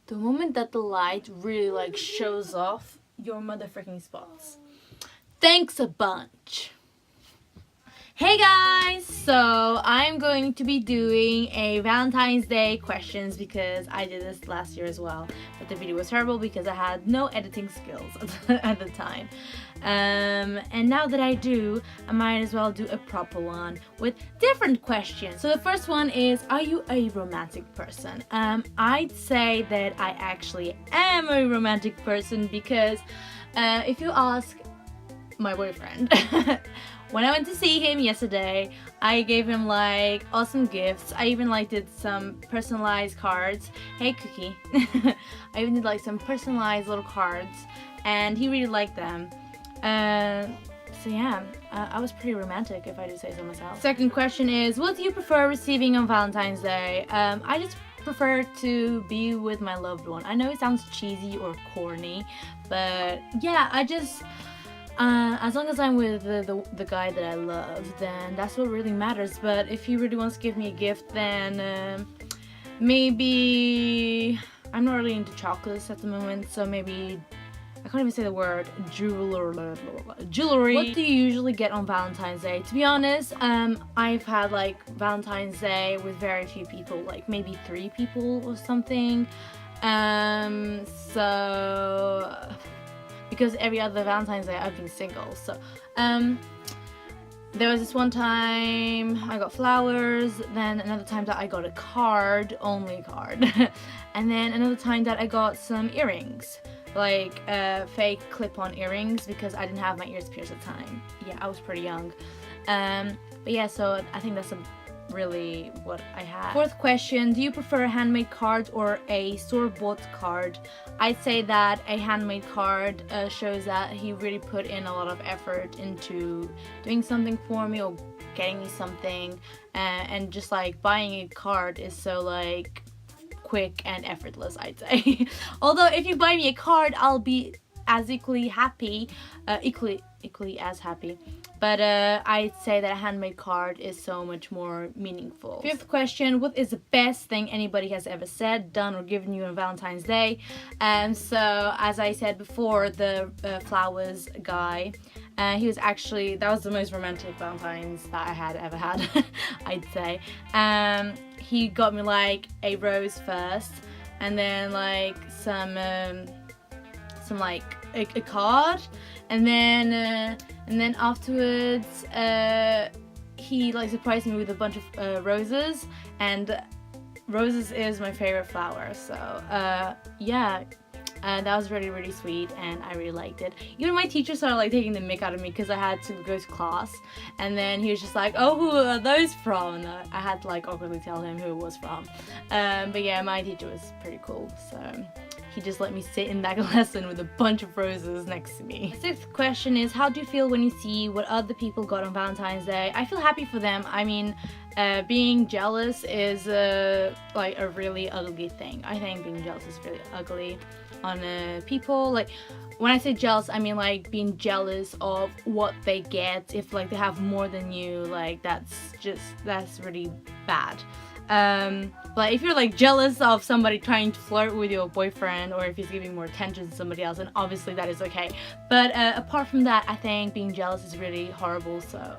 The moment that the light really like shows off your motherfucking spots. Thanks a bunch. Hey guys, so I'm going to be doing a Valentine's Day questions because I did this last year as well, but the video was terrible because I had no editing skills at the time. And now that I do, I might as well do a proper one with different questions. So the first one is, are you a romantic person? I'd say that I actually am a romantic person because if you ask my boyfriend, when I went to see him yesterday, I gave him like awesome gifts. I even like did some personalized cards. Hey Cookie. I even did like some personalized little cards and he really liked them. So yeah, I was pretty romantic if I do say so myself. Second question is, what do you prefer receiving on Valentine's Day? I just prefer to be with my loved one. I know it sounds cheesy or corny, but yeah, I just as long as I'm with the guy that I love, then that's what really matters. But if he really wants to give me a gift, then maybe I'm not really into chocolates at the moment, so maybe I can't even say the word jewelry. What do you usually get on Valentine's Day? To be honest, I've had like Valentine's Day with very few people, like maybe 3 people or something. So because every other Valentine's Day I've been single, so there was this one time I got flowers, then another time that I got a card, only a card, and then another time that I got some earrings, like fake clip-on earrings because I didn't have my ears pierced at the time. Yeah, I was pretty young, but yeah, so I think that's really what I had. Fourth question, do you prefer a handmade card or a store-bought card? I'd say that a handmade card shows that he really put in a lot of effort into doing something for me or getting me something, and just like buying a card is so like quick and effortless, I'd say. Although if you buy me a card, I'll be as equally happy, equally as happy. But I'd say that a handmade card is so much more meaningful. Fifth question, what is the best thing anybody has ever said, done, or given you on Valentine's Day? So as I said before, the flowers guy, he was actually, that was the most romantic Valentine's that I had ever had, I'd say. He got me like a rose first, and then like some like a card, and then afterwards he like surprised me with a bunch of roses, and roses is my favorite flower, so yeah, that was really, really sweet and I really liked it. Even my teacher started like taking the mick out of me because I had to go to class, and then he was just like, oh, who are those from? And I had to like awkwardly tell him who it was from. But yeah, my teacher was pretty cool, so he just let me sit in that lesson with a bunch of roses next to me. Sixth question is, how do you feel when you see what other people got on Valentine's Day? I feel happy for them. I mean, being jealous is like a really ugly thing. I think being jealous is really ugly on people. Like, when I say jealous, I mean like being jealous of what they get. If like they have more than you, like that's really bad. Like if you're like jealous of somebody trying to flirt with your boyfriend, or if he's giving more attention to somebody else, then obviously that is okay. But apart from that, I think being jealous is really horrible. So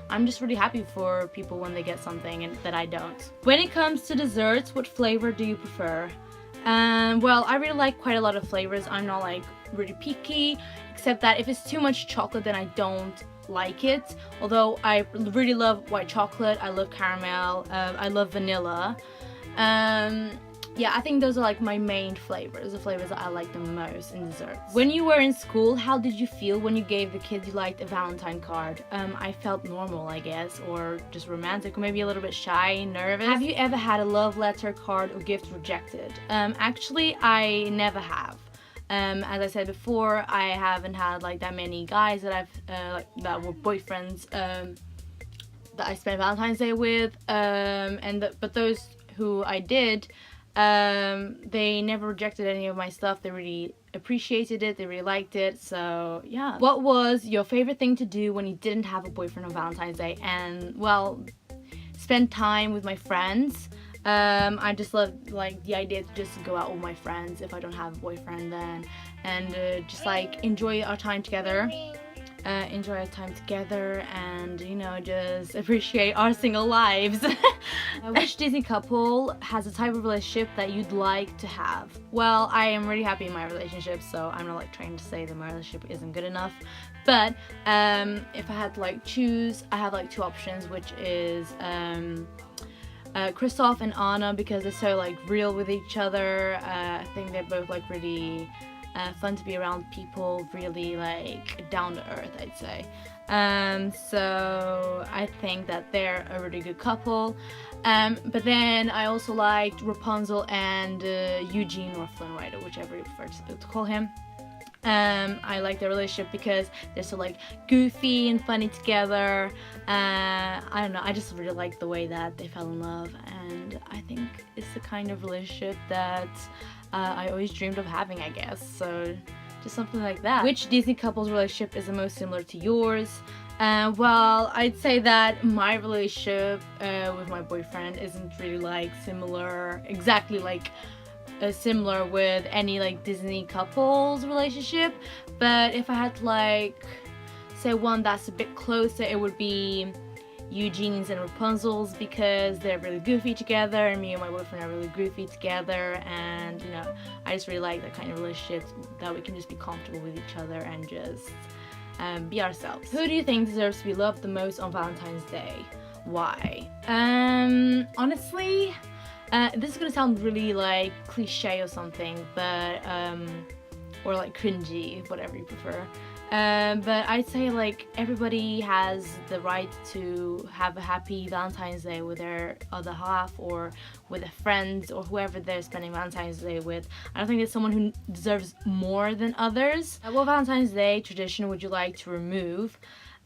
I'm just really happy for people when they get something and that I don't. When it comes to desserts, what flavor do you prefer? Well, I really like quite a lot of flavors. I'm not like really picky, except that if it's too much chocolate, then I don't like it. Although I really love white chocolate, I love caramel, I love vanilla. Yeah, I think those are like my main flavors, the flavors that I like the most in desserts. When you were in school, how did you feel when you gave the kids you liked a Valentine card? I felt normal, I guess, or just romantic, or maybe a little bit shy, nervous. Have you ever had a love letter, card, or gift rejected? Actually, I never have. As I said before, I haven't had like that many guys that I've that were boyfriends that I spent Valentine's Day with, but those who I did, they never rejected any of my stuff. They really appreciated it, they really liked it, so yeah. What was your favorite thing to do when you didn't have a boyfriend on Valentine's Day? And well, spend time with my friends. I just love like the idea to just go out with my friends if I don't have a boyfriend then, and just like enjoy our time together. Enjoy our time together and, you know, just appreciate our single lives. Which Disney couple has a type of relationship that you'd like to have? Well, I am really happy in my relationship, so I'm not like trying to say that my relationship isn't good enough. But if I had to like choose, I have like two options, which is Kristoff and Anna, because they're so like real with each other. I think they're both like really fun to be around people, really like down to earth, I'd say. So I think that they're a really good couple. But then I also liked Rapunzel and Eugene or Flynn Rider, whichever you prefer to call him. I like their relationship because they're so like goofy and funny together. I don't know, I just really like the way that they fell in love, and I think it's the kind of relationship that I always dreamed of having, I guess. So just something like that. Which Disney couple's relationship is the most similar to yours? Well, I'd say that my relationship with my boyfriend isn't really like exactly like similar with any like Disney couples relationship, but if I had to like say one that's a bit closer, it would be Eugene's and Rapunzel's, because they're really goofy together and me and my boyfriend are really goofy together, and you know, I just really like that kind of relationship that we can just be comfortable with each other and just be ourselves. Who do you think deserves to be loved the most on Valentine's Day? Why? Honestly, this is gonna sound really like cliche or something, but or like cringy, whatever you prefer. But I'd say like everybody has the right to have a happy Valentine's Day with their other half or with their friends or whoever they're spending Valentine's Day with. I don't think there's someone who deserves more than others. What Valentine's Day tradition would you like to remove?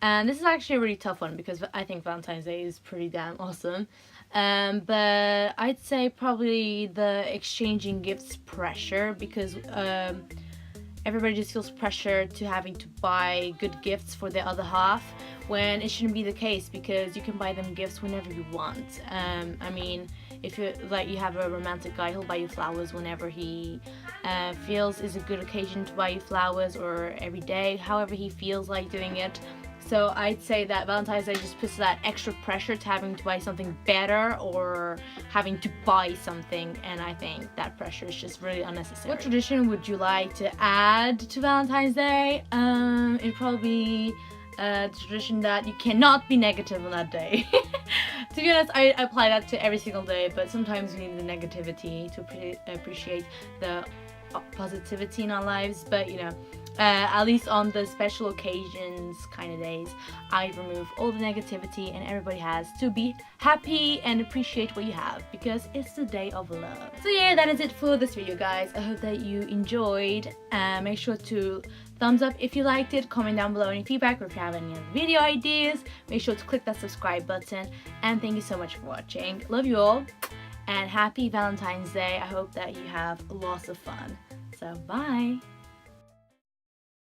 And this is actually a really tough one because I think Valentine's Day is pretty damn awesome. But I'd say probably the exchanging gifts pressure, because everybody just feels pressure to having to buy good gifts for the other half, when it shouldn't be the case, because you can buy them gifts whenever you want. I mean, if you like, you have a romantic guy, he'll buy you flowers whenever he feels is a good occasion to buy you flowers, or every day, however he feels like doing it. So I'd say that Valentine's Day just puts that extra pressure to having to buy something better or having to buy something, and I think that pressure is just really unnecessary. What tradition would you like to add to Valentine's Day? It'd probably be a tradition that you cannot be negative on that day. To be honest, I apply that to every single day, but sometimes we need the negativity to appreciate the positivity in our lives. But you know, at least on the special occasions kind of days, I remove all the negativity, and everybody has to be happy and appreciate what you have, because it's the day of love. So yeah, that is it for this video, guys. I hope that you enjoyed. Make sure to thumbs up if you liked it, comment down below any feedback, or if you have any other video ideas, make sure to click that subscribe button, and thank you so much for watching. Love you all, and happy Valentine's Day. I hope that you have lots of fun. So bye.